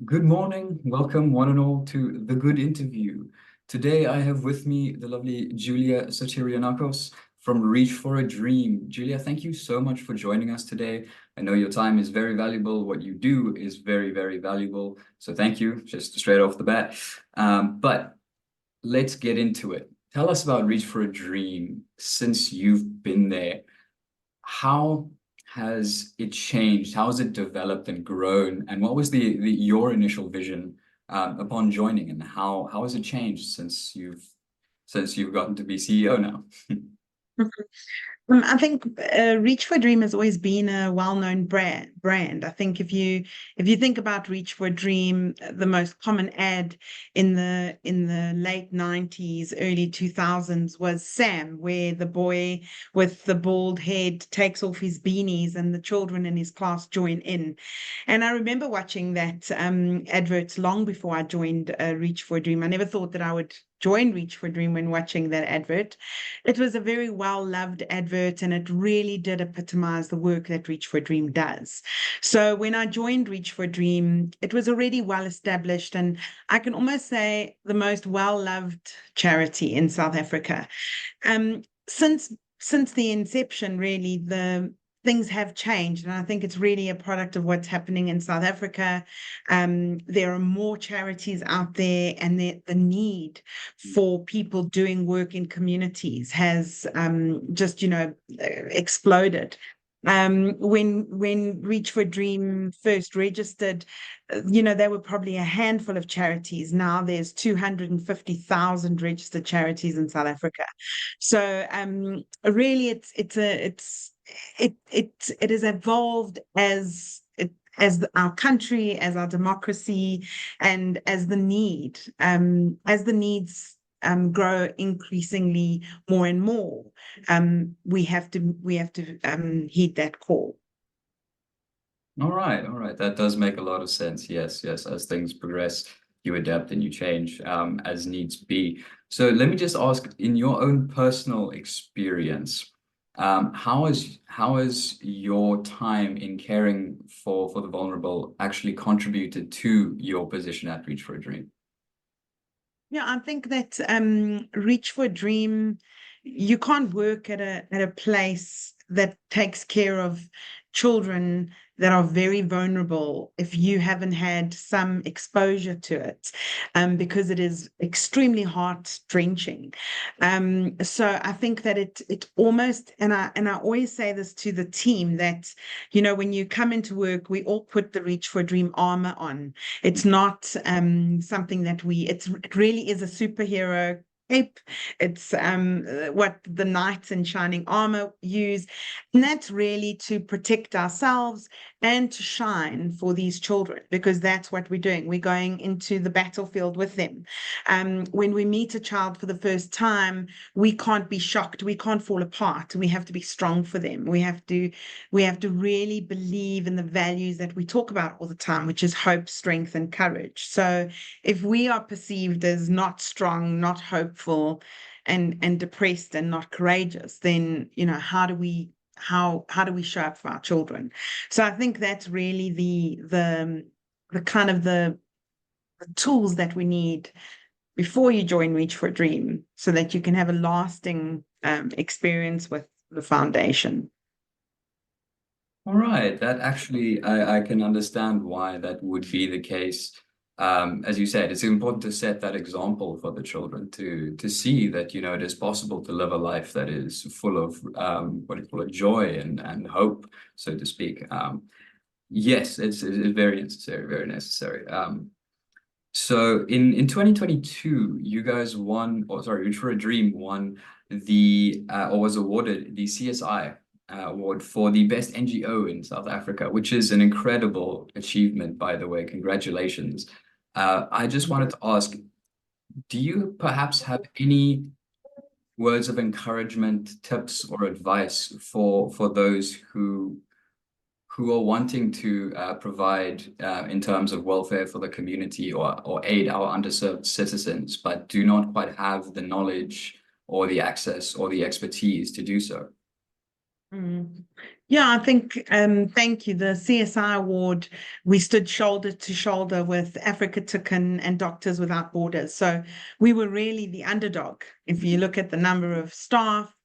Good morning. Welcome, one and all, to The Good Interview. Today, I have with me the lovely Julia Sotirianakos from Reach for a Dream. Julia, thank you so much for joining us today. I know your time is very valuable. What you do is very, very valuable. So thank you, just straight off the bat. But let's get into it. Tell us about Reach for a Dream since you've been there. How has it changed? How has it developed and grown? And what was your initial vision upon joining, and how has it changed since you've gotten to be CEO now? I think Reach for a Dream has always been a well-known brand. I think if you think about Reach for a Dream, the most common ad in the late 90s, early 2000s was Sam, where the boy with the bald head takes off his beanies and the children in his class join in. And I remember watching that advert long before I joined Reach for a Dream. I never thought that I would join Reach for a Dream when watching that advert. It was a very well loved advert, and it really did epitomize the work that Reach for a Dream does. So when I joined Reach for a Dream, it was already well established, and I can almost say the most well loved charity in South Africa. Since the inception, really, the things have changed, and I think it's really a product of what's happening in South Africa. There are more charities out there, and the need for people doing work in communities has just exploded. When Reach for a Dream first registered, there were probably a handful of charities. Now there's 250,000 registered charities in South Africa. So really, it has evolved as our country, as our democracy, and as the needs grow increasingly more and more. We have to heed that call. All right, all right. That does make a lot of sense. Yes, yes. As things progress, you adapt and you change as needs be. So let me just ask, in your own personal experience, how has your time in caring for the vulnerable actually contributed to your position at Reach for a Dream? Yeah, I think that Reach for a Dream, you can't work at a place that takes care of children that are very vulnerable if you haven't had some exposure to it, because it is extremely heart wrenching. So I think that it almost, and I always say this to the team, that when you come into work, we all put the Reach for a Dream armor on. It's not something that it really is a superhero cape. It's what the knights in shining armor use, and that's really to protect ourselves and to shine for these children, because that's what we're doing. We're going into the battlefield with them. When we meet a child for the first time, we can't be shocked. We can't fall apart. We have to be strong for them. We have to really believe in the values that we talk about all the time, which is hope, strength, and courage. So if we are perceived as not strong, not hopeful, and depressed and not courageous, then how do we show up for our children? So I think that's really the kind of the tools that we need before you join Reach for a Dream, so that you can have a lasting experience with the foundation. All right, that actually, I can understand why that would be the case. As you said, it's important to set that example for the children to see that, it is possible to live a life that is full of what do you call it, joy and hope, so to speak. Yes, it's very necessary, very necessary. So in 2022, you guys won, or sorry, Reach for a Dream won or was awarded the CSI award for the best NGO in South Africa, which is an incredible achievement, by the way. Congratulations. I just wanted to ask, do you perhaps have any words of encouragement, tips, or advice for those who are wanting to provide in terms of welfare for the community, or aid our underserved citizens, but do not quite have the knowledge or the access or the expertise to do so? Mm. Yeah, I think, thank you. The CSI award, we stood shoulder to shoulder with Africa Tucken and Doctors Without Borders. So we were really the underdog. If you look at the number of staff,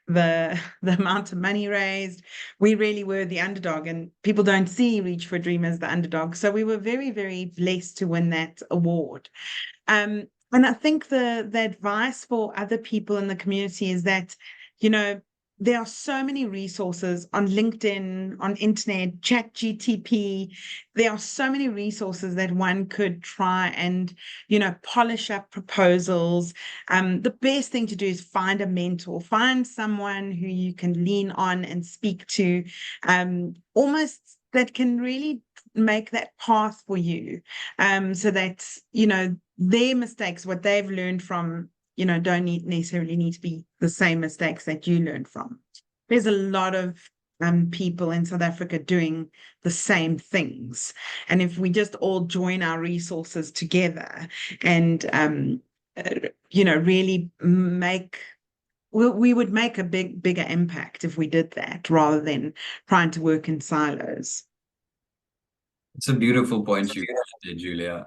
the amount of money raised, we really were the underdog. And people don't see Reach for a Dream as the underdog. So we were very, very blessed to win that award. And I think the advice for other people in the community is that, you know, there are so many resources on LinkedIn, on internet, chat GTP. There are so many resources that one could try and, polish up proposals. The best thing to do is find a mentor, find someone who you can lean on and speak to, almost that can really make that path for you, so that, their mistakes, what they've learned from, don't necessarily need to be the same mistakes that you learned from. There's a lot of people in South Africa doing the same things. And if we just all join our resources together and, really we would make a bigger impact if we did that rather than trying to work in silos. It's a beautiful point you did, Julia.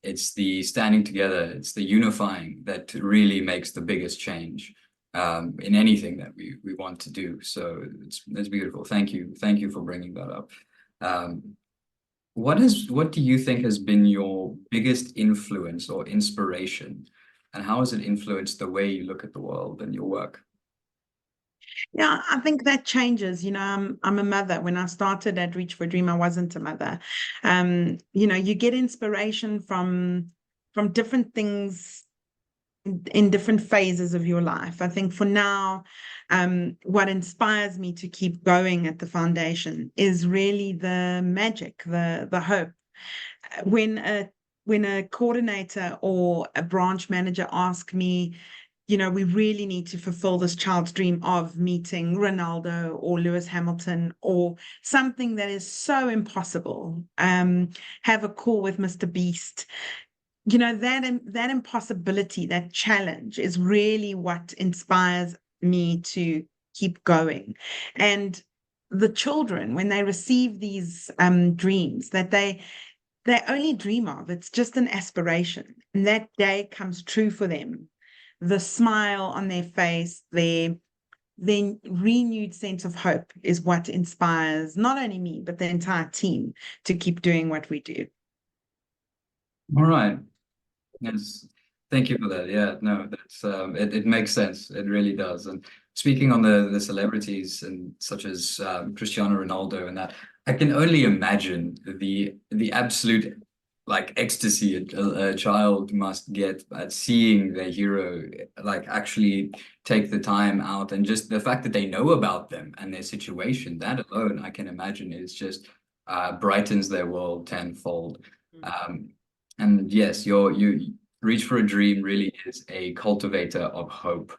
It's the standing together, it's the unifying that really makes the biggest change in anything that we want to do. So it's beautiful. Thank you for bringing that up. Um, what do you think has been your biggest influence or inspiration, and how has it influenced the way you look at the world and your work? Yeah, I think that changes. I'm a mother. When I started at Reach for a Dream, I wasn't a mother. You get inspiration from different things in different phases of your life. I think for now, what inspires me to keep going at the foundation is really the magic, the hope. When a coordinator or a branch manager ask me, we really need to fulfill this child's dream of meeting Ronaldo or Lewis Hamilton or something that is so impossible. Have a call with Mr. Beast. That impossibility, that challenge is really what inspires me to keep going. And the children, when they receive these dreams that they only dream of, it's just an aspiration, and that day comes true for them, the smile on their face, their renewed sense of hope is what inspires not only me, but the entire team to keep doing what we do. All right. Yes, thank you for that. Yeah, no, that's it makes sense. It really does. And speaking on the celebrities and such as Cristiano Ronaldo and that, I can only imagine the absolute like ecstasy a child must get at seeing their hero like actually take the time out, and just the fact that they know about them and their situation, that alone I can imagine is just brightens their world tenfold. Um, and yes, you Reach for a Dream really is a cultivator of hope.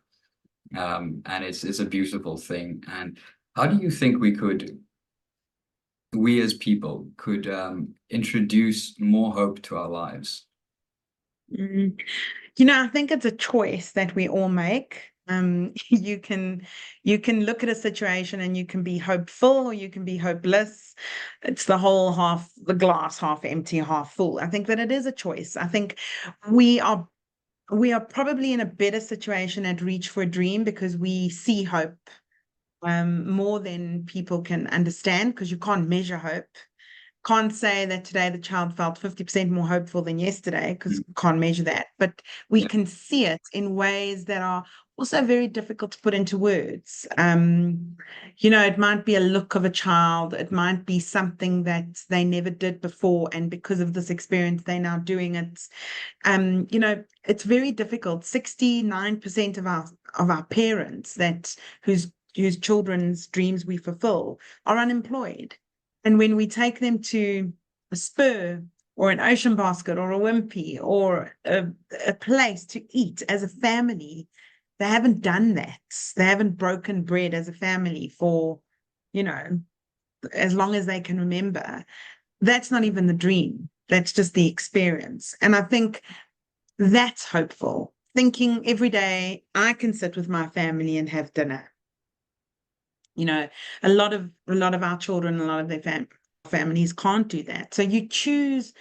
And it's a beautiful thing. And how do you think we as people could introduce more hope to our lives? Mm. I think it's a choice that we all make. You can look at a situation and you can be hopeful or you can be hopeless. It's the glass half empty, half full. I think that it is a choice. I think we are we are probably in a better situation at Reach for a Dream because we see hope more than people can understand, because you can't measure hope. Can't say that today the child felt 50% more hopeful than yesterday because Mm. can't measure that, but we Yeah. can see it in ways that are also very difficult to put into words. It might be a look of a child, it might be something that they never did before, and because of this experience, they're now doing it. It's very difficult. 69% of our parents whose children's dreams we fulfill are unemployed. And when we take them to a Spur or an Ocean Basket or a Wimpy or a place to eat as a family, they haven't done that. They haven't broken bread as a family for, you know, as long as they can remember. That's not even the dream. That's just the experience. And I think that's hopeful. Thinking every day I can sit with my family and have dinner. You know, a lot of our children, a lot of their families can't do that. So you choose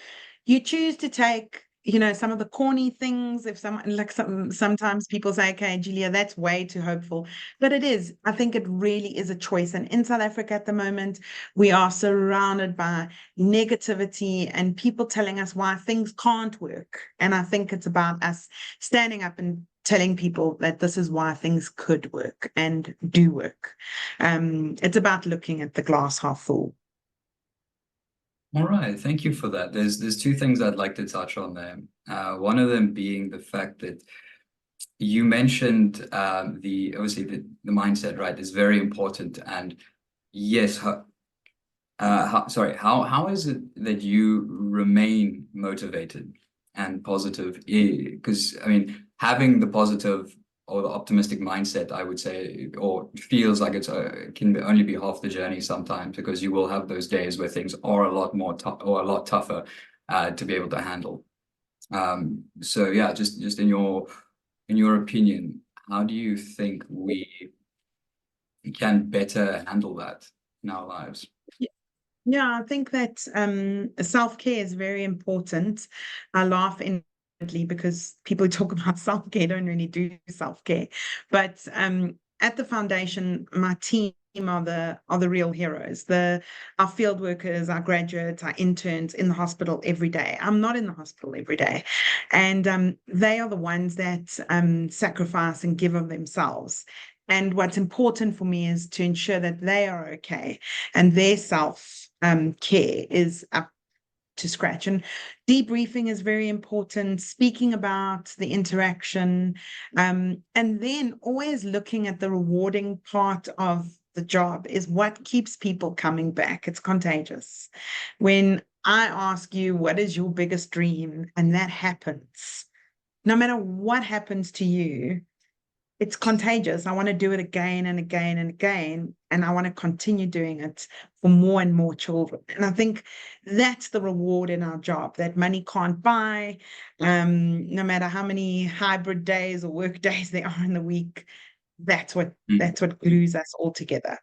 to take, some of the corny things. If someone like sometimes people say, okay, Julia, that's way too hopeful. But it is. I think it really is a choice. And in South Africa at the moment, we are surrounded by negativity and people telling us why things can't work. And I think it's about us standing up and telling people that this is why things could work and do work. It's about looking at the glass half full. All right, thank you for that. There's two things I'd like to touch on there. One of them being the fact that you mentioned the obviously the mindset, right, is very important. And yes, how is it that you remain motivated and positive? Because I mean, having the positive or the optimistic mindset, I would say, or feels like can only be half the journey sometimes, because you will have those days where things are a lot more tough or a lot tougher to be able to handle. So yeah, just in your opinion, how do you think we can better handle that in our lives? Yeah, I think that self-care is very important. I laugh inwardly because people who talk about self-care don't really do self-care. But at the foundation, my team are the real heroes. Our field workers, our graduates, our interns in the hospital every day. I'm not in the hospital every day. And they are the ones that sacrifice and give of themselves. And what's important for me is to ensure that they are okay and their self care is up to scratch. And debriefing is very important, speaking about the interaction, and then always looking at the rewarding part of the job is what keeps people coming back. It's contagious. When I ask you, what is your biggest dream? And that happens, no matter what happens to you, it's contagious. I want to do it again and again and again. And I want to continue doing it for more and more children. And I think that's the reward in our job that money can't buy. No matter how many hybrid days or work days there are in the week, that's what Mm. that's what glues us all together.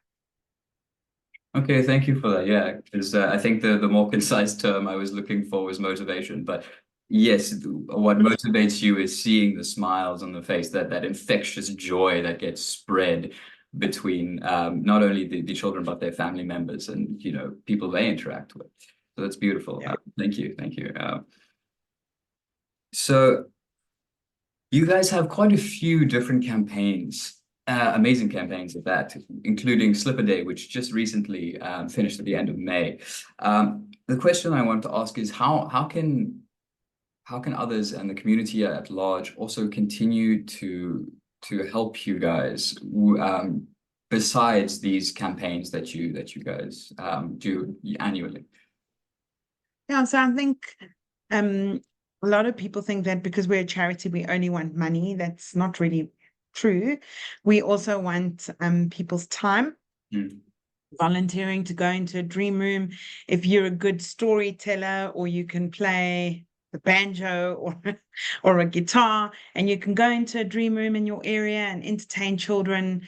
Okay, thank you for that. Yeah, because I think the more concise term I was looking for was motivation. But yes, what motivates you is seeing the smiles on the face, that infectious joy that gets spread between not only the children but their family members and people they interact with. So that's beautiful. Yeah. Thank you, thank you. So you guys have quite a few different campaigns, amazing campaigns at that, including Slipper Day, which just recently finished at the end of May. The question I want to ask is how can others and the community at large also continue to help you guys besides these campaigns that you guys do annually? Yeah, so I think um, a lot of people think that because we're a charity, we only want money. That's not really true. We also want people's time, Mm. volunteering to go into a dream room. If you're a good storyteller or you can play the banjo or or a guitar and you can go into a dream room in your area and entertain children,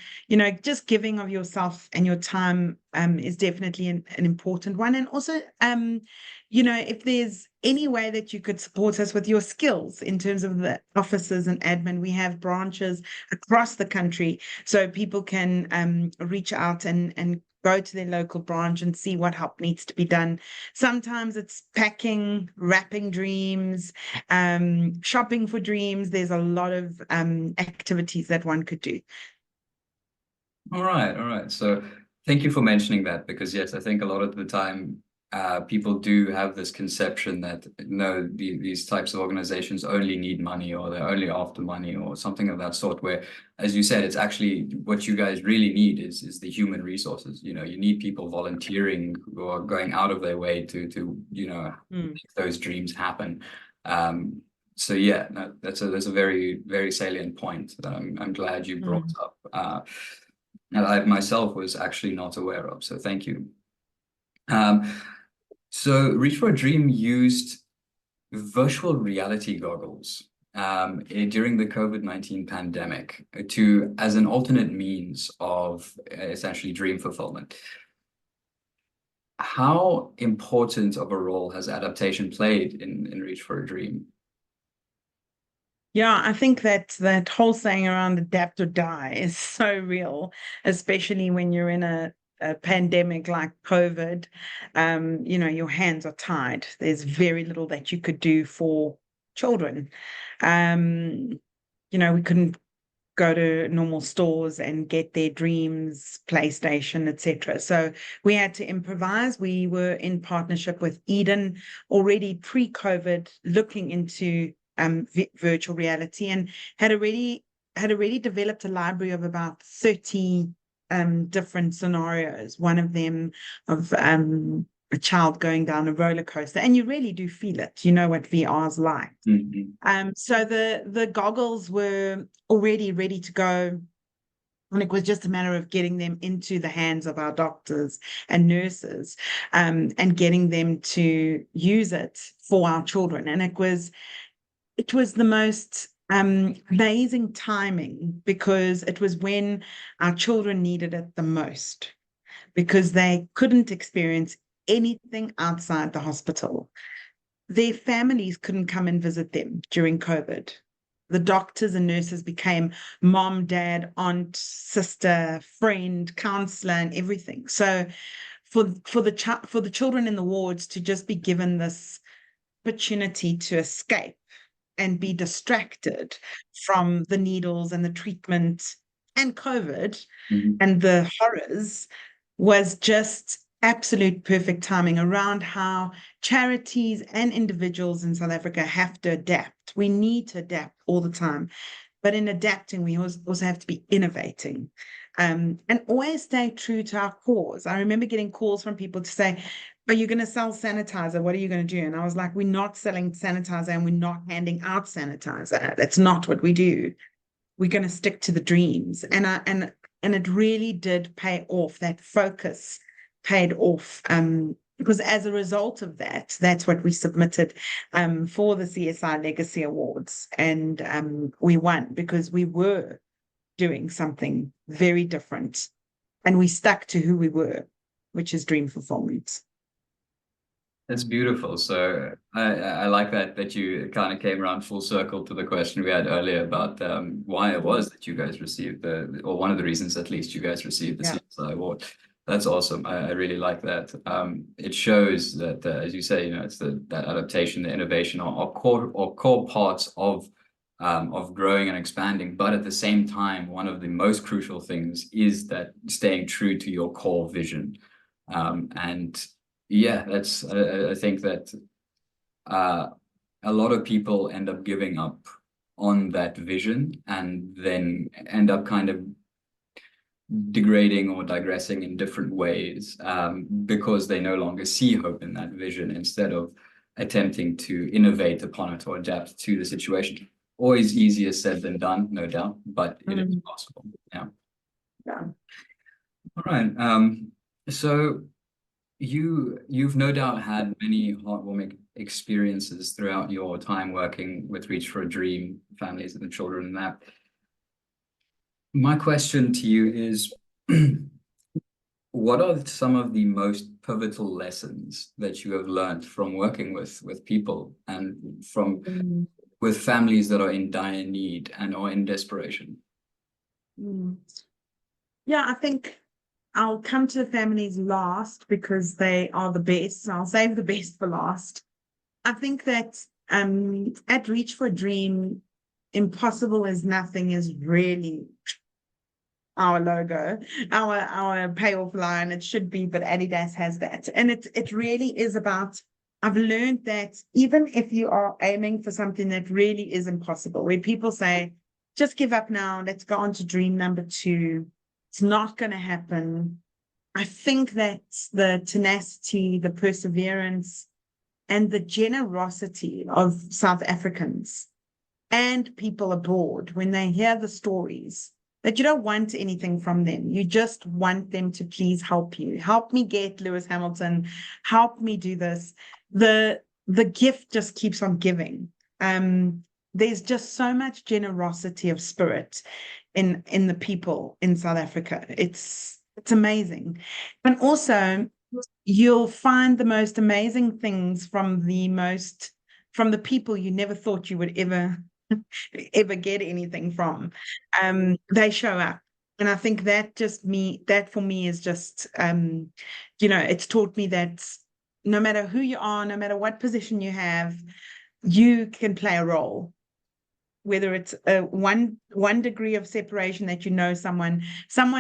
just giving of yourself and your time is definitely an important one. And also if there's any way that you could support us with your skills in terms of the offices and admin, we have branches across the country so people can reach out and go to their local branch and see what help needs to be done. Sometimes it's packing, wrapping dreams, shopping for dreams. There's a lot of activities that one could do. All right, all right. So thank you for mentioning that, because yes, I think a lot of the time people do have this conception that no, these types of organizations only need money, or they're only after money or something of that sort, where, as you said, it's actually what you guys really need is the human resources. You need people volunteering or going out of their way to Mm, make those dreams happen. So yeah, no, that's a very, very salient point that I'm glad you brought mm. up. And I myself was actually not aware of. So thank you. Um, so Reach for a Dream used virtual reality goggles during the COVID-19 pandemic to as an alternate means of essentially dream fulfillment. How important of a role has adaptation played in Reach for a Dream? Yeah, I think that whole saying around adapt or die is so real, especially when you're in a pandemic like COVID. Your hands are tied. There's very little that you could do for children. Um, we couldn't go to normal stores and get their dreams, PlayStation, etc. So we had to improvise. We were in partnership with Eden already pre-COVID, looking into virtual reality, and had already developed a library of about 30 different scenarios. One of them of a child going down a roller coaster, and you really do feel it. You know what VR is like. So the goggles were already ready to go. And it was just a matter of getting them into the hands of our doctors and nurses, and getting them to use it for our children. And it was the most amazing timing, because it was when our children needed it the most, because they couldn't experience anything outside the hospital. Their families couldn't come and visit them during COVID. The doctors and nurses became mom, dad, aunt, sister, friend, counselor, and everything. So for the children in the wards to just be given this opportunity to escape and be distracted from the needles and the treatment and COVID and the horrors was just absolute perfect timing around how charities and individuals in South Africa have to adapt. We need to adapt all the time. But in adapting, we also have to be innovating, and always stay true to our cause. I remember getting calls from people to say, are you going to sell sanitizer? What are you going to do? And I was like, we're not selling sanitizer, and we're not handing out sanitizer. That's not what we do. We're going to stick to the dreams. And it really did pay off. That focus paid off. Because as a result of that, that's what we submitted for the CSI Legacy Awards. And we won because we were doing something very different. And we stuck to who we were, which is dream fulfillment. That's beautiful. So I like that you kind of came around full circle to the question we had earlier about why it was that you guys received or one of the reasons at least you guys received the CSI award. That's awesome. I really like that. It shows that, as you say, it's that adaptation, the innovation are core parts of growing and expanding. But at the same time, one of the most crucial things is that staying true to your core vision. And yeah, I think that a lot of people end up giving up on that vision and then end up kind of degrading or digressing in different ways because they no longer see hope in that vision instead of attempting to innovate upon it or adapt to the situation. Always easier said than done, no doubt, but it is possible. Yeah. All right. So you've no doubt had many heartwarming experiences throughout your time working with Reach for a Dream, families and the children and that. My question to you is, what are some of the most pivotal lessons that you have learned from working with people and with families that are in dire need and or in desperation? Yeah, I think I'll come to the families last because they are the best. So I'll save the best for last. I think that at Reach for a Dream, impossible is nothing is really our logo, our payoff line. It should be, but Adidas has that. And it really is about, I've learned that even if you are aiming for something that really is impossible, where people say, just give up now, let's go on to dream number 2. It's not going to happen. I think that the tenacity, the perseverance, and the generosity of South Africans and people abroad, when they hear the stories, that you don't want anything from them. You just want them to please help you. Help me get Lewis Hamilton. Help me do this. The gift just keeps on giving. there's just so much generosity of spirit in the people in South Africa. It's amazing. And also you'll find the most amazing things from the people you never thought you would ever get anything from. They show up. And I think that for me is just, it's taught me that no matter who you are, no matter what position you have, you can play a role. Whether it's one degree of separation that someone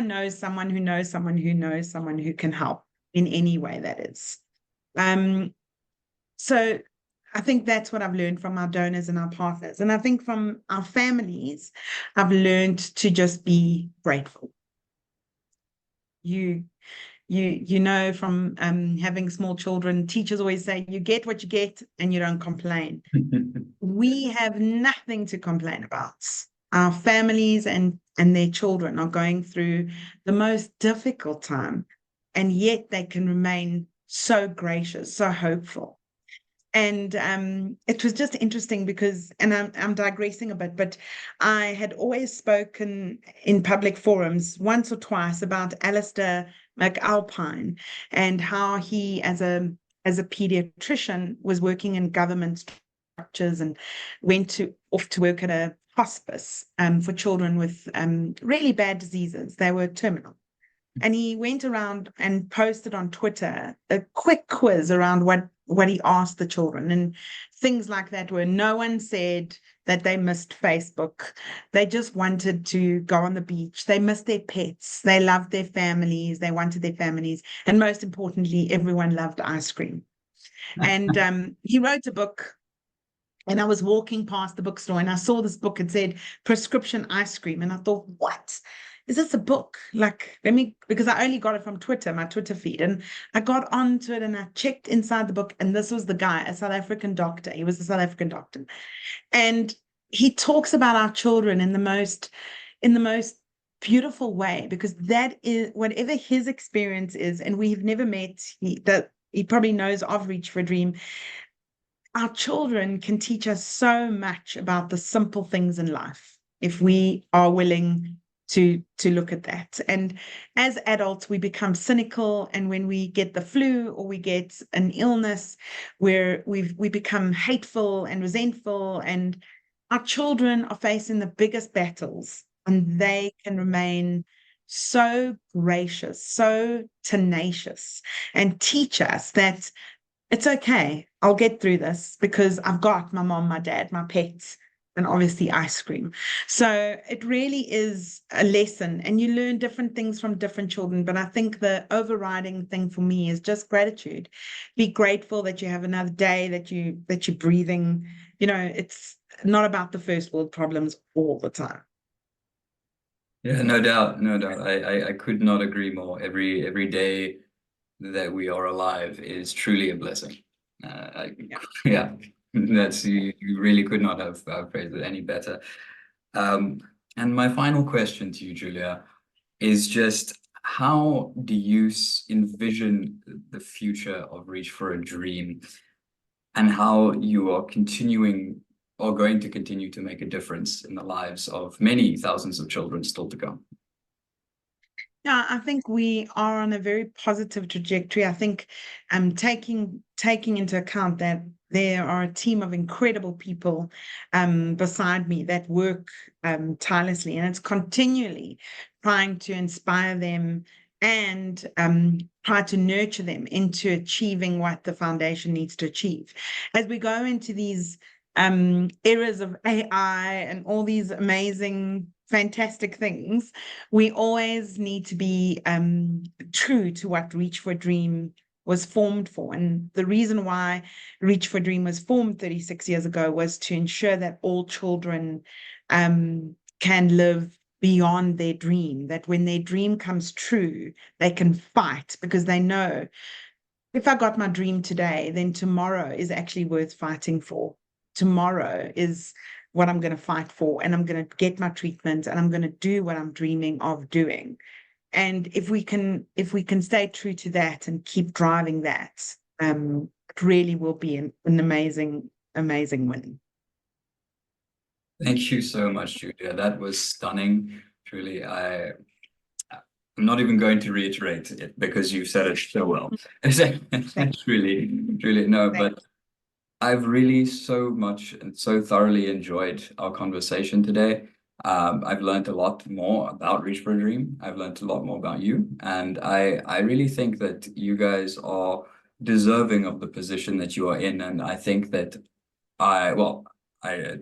knows someone who knows someone who knows someone who can help in any way that is. Um, so I think that's what I've learned from our donors and our partners. And I think from our families, I've learned to just be grateful. You from having small children, teachers always say, you get what you get and you don't complain. We have nothing to complain about. Our families and their children are going through the most difficult time, and yet they can remain so gracious, so hopeful. And it was just interesting because, and I'm digressing a bit, but I had always spoken in public forums once or twice about Alistair McAlpine and how he, as a pediatrician, was working in government structures and went off to work at a hospice for children with really bad diseases. They were terminal. And he went around and posted on Twitter a quick quiz around what he asked the children, and things like that, where no one said that they missed Facebook. They just wanted to go on the beach. They missed their pets. They loved their families. They wanted their families. And most importantly, everyone loved ice cream. And he wrote a book. And I was walking past the bookstore and I saw this book. It said prescription ice cream. And I thought, what? Is this a book? Like, because I only got it from Twitter, my Twitter feed. And I got onto it and I checked inside the book. And this was the guy, a South African doctor. He was a South African doctor. And he talks about our children in the most beautiful way, because that is whatever his experience is. And we've never met, he probably knows of Reach for a Dream. Our children can teach us so much about the simple things in life if we are willing to look at that. And as adults, we become cynical, and when we get the flu or we get an illness, where we become hateful and resentful, and our children are facing the biggest battles, and they can remain so gracious, so tenacious, and teach us that it's okay. I'll get through this because I've got my mom, my dad, my pets, and obviously ice cream. So it really is a lesson, and you learn different things from different children. But I think the overriding thing for me is just gratitude. Be grateful that you have another day, that you're breathing. It's not about the first world problems all the time. Yeah, no doubt, no doubt. I could not agree more. Every day that we are alive is truly a blessing. Yeah. Yeah, you really could not have phrased it any better. And my final question to you, Julia, is just how do you envision the future of Reach for a Dream, and how you are continuing or going to continue to make a difference in the lives of many thousands of children still to come? Yeah, I think we are on a very positive trajectory. I think taking into account that there are a team of incredible people beside me that work tirelessly, and it's continually trying to inspire them and try to nurture them into achieving what the foundation needs to achieve. As we go into these eras of AI and all these amazing, fantastic things, we always need to be true to what Reach for a Dream was formed for. And the reason why Reach for a Dream was formed 36 years ago was to ensure that all children can live beyond their dream, that when their dream comes true, they can fight, because they know, if I got my dream today, then tomorrow is actually worth fighting for. Tomorrow is what I'm going to fight for, and I'm going to get my treatment, and I'm going to do what I'm dreaming of doing. And if we can stay true to that and keep driving that, it really will be an amazing, amazing win. Thank you so much, Julia. That was stunning. Truly, I'm not even going to reiterate it because you said it so well. Thank It's really no, thank but I've really so much and so thoroughly enjoyed our conversation today. I've learned a lot more about Reach for a Dream. I've learned a lot more about you, and I really think that you guys are deserving of the position that you are in, and I think that well, I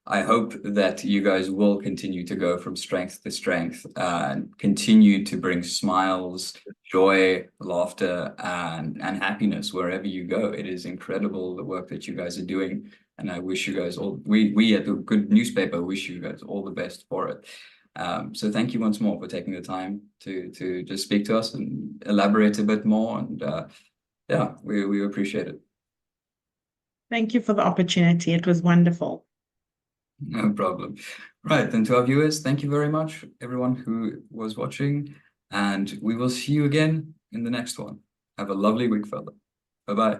I hope that you guys will continue to go from strength to strength and continue to bring smiles, joy, laughter, and happiness wherever you go. It is incredible the work that you guys are doing, and I wish you guys all. We at the Good Newspaper wish you guys all the best for it. So thank you once more for taking the time to just speak to us and elaborate a bit more. And yeah, we appreciate it. thank you for the opportunity. It was wonderful. No problem. Right, then to our viewers, thank you very much, everyone who was watching, and we will see you again in the next one. Have a lovely week further. Bye-bye.